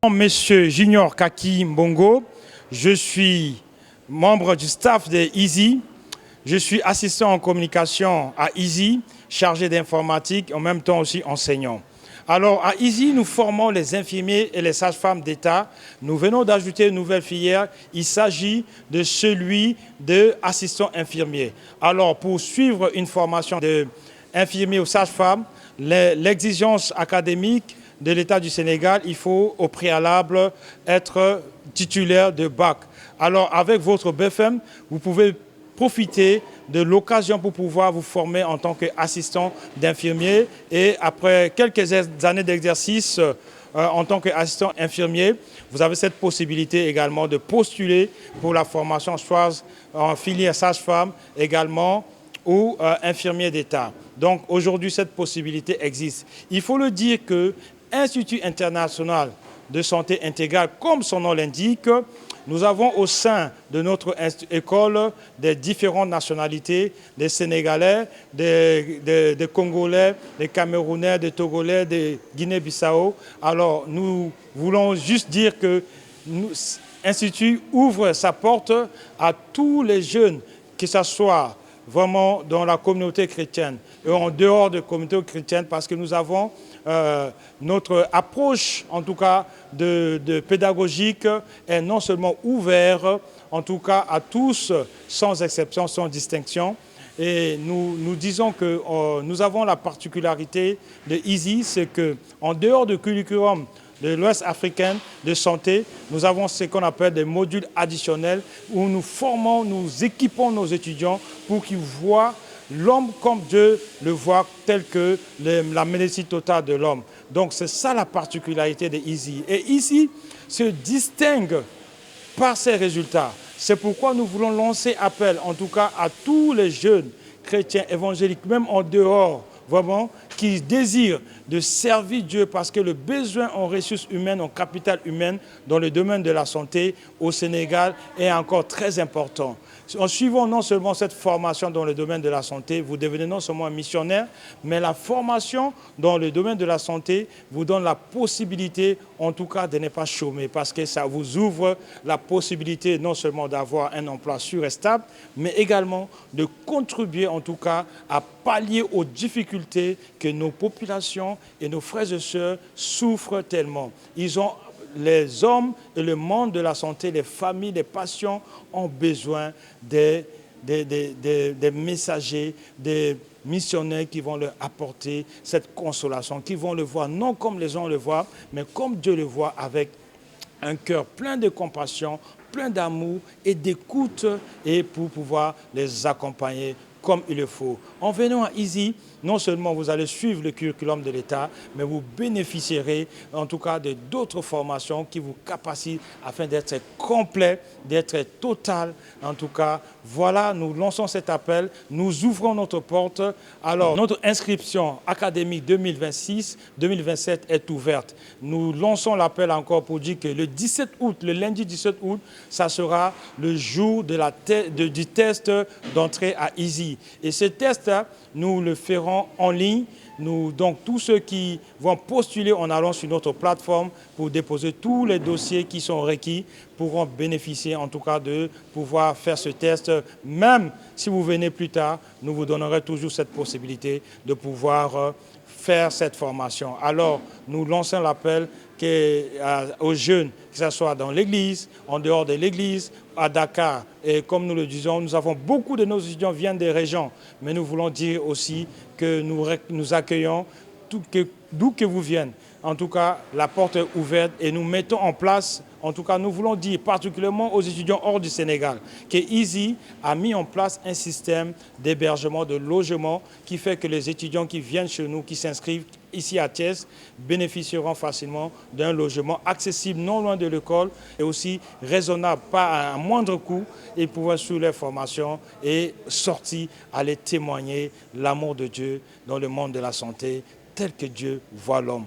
Monsieur Junior Kaki Mbongo, je suis membre du staff de Easy. Je suis assistant en communication à Easy, chargé d'informatique, en même temps aussi enseignant. Alors à Easy, nous formons les infirmiers et les sages-femmes d'État. Nous venons d'ajouter une nouvelle filière. Il s'agit de celui d'assistant infirmier. Alors pour suivre une formation d'infirmier ou sage-femme, l'exigence académique de l'État du Sénégal, il faut au préalable être titulaire de bac. Alors avec votre BFM, vous pouvez profiter de l'occasion pour pouvoir vous former en tant qu'assistant d'infirmier et après quelques années d'exercice en tant qu'assistant infirmier, vous avez cette possibilité également de postuler pour la formation soit en filière sage-femme également ou infirmier d'État. Donc aujourd'hui, cette possibilité existe. Il faut le dire que Institut international de santé intégrale, comme son nom l'indique, nous avons au sein de notre école des différentes nationalités, des Sénégalais, des Congolais, des Camerounais, des Togolais, des Guinée-Bissau. Alors nous voulons juste dire que l'Institut ouvre sa porte à tous les jeunes, que ce soit vraiment dans la communauté chrétienne et en dehors de la communauté chrétienne, parce que nous avons notre approche, en tout cas, de pédagogique est non seulement ouverte, en tout cas à tous, sans exception, sans distinction. Et nous disons que nous avons la particularité de Easy, c'est qu'en dehors du curriculum de l'Ouest africain de santé, nous avons ce qu'on appelle des modules additionnels où nous formons, nous équipons nos étudiants pour qu'ils voient l'homme comme Dieu le voit, tel que la médecine totale de l'homme. Donc c'est ça la particularité de Easy. Et Easy se distingue par ses résultats. C'est pourquoi nous voulons lancer appel, en tout cas à tous les jeunes chrétiens évangéliques, même en dehors, vraiment, qui désirent de servir Dieu parce que le besoin en ressources humaines, en capital humain, dans le domaine de la santé au Sénégal est encore très important. En suivant non seulement cette formation dans le domaine de la santé, vous devenez non seulement un missionnaire, mais la formation dans le domaine de la santé vous donne la possibilité, en tout cas, de ne pas chômer, parce que ça vous ouvre la possibilité non seulement d'avoir un emploi sûr et stable, mais également de contribuer, en tout cas, à pallier aux difficultés que nos populations et nos frères et sœurs souffrent tellement. Les hommes et le monde de la santé, les familles, les patients ont besoin des messagers, des missionnaires qui vont leur apporter cette consolation, qui vont le voir non comme les gens le voient, mais comme Dieu le voit, avec un cœur plein de compassion, plein d'amour et d'écoute, et pour pouvoir les accompagner comme il le faut. En venant à Easy, non seulement vous allez suivre le curriculum de l'État, mais vous bénéficierez en tout cas de d'autres formations qui vous capacitent afin d'être complet, d'être total. En tout cas, voilà, nous lançons cet appel, nous ouvrons notre porte. Alors, notre inscription académique 2026-2027 est ouverte. Nous lançons l'appel encore pour dire que le 17 août, le lundi 17 août, ça sera le jour du test d'entrée à Easy. Et ce test, nous le ferons en ligne. Donc, tous ceux qui vont postuler en allant sur notre plateforme pour déposer tous les dossiers qui sont requis pourront bénéficier en tout cas de pouvoir faire ce test. Même si vous venez plus tard, nous vous donnerons toujours cette possibilité de pouvoir faire cette formation. Alors, nous lançons l'appel aux jeunes, que ce soit dans l'église, en dehors de l'église, à Dakar. Et comme nous le disons, nous avons beaucoup de nos étudiants qui viennent des régions, mais nous voulons dire aussi que nous accueillons d'où que vous viennent. En tout cas, la porte est ouverte et nous mettons en place, en tout cas, nous voulons dire particulièrement aux étudiants hors du Sénégal, que Easy a mis en place un système d'hébergement, de logement, qui fait que les étudiants qui viennent chez nous, qui s'inscrivent ici à Thiès, bénéficieront facilement d'un logement accessible non loin de l'école et aussi raisonnable, pas à un moindre coût, et pouvoir suivre leur formation et sortir, aller témoigner l'amour de Dieu dans le monde de la santé, tel que Dieu voit l'homme.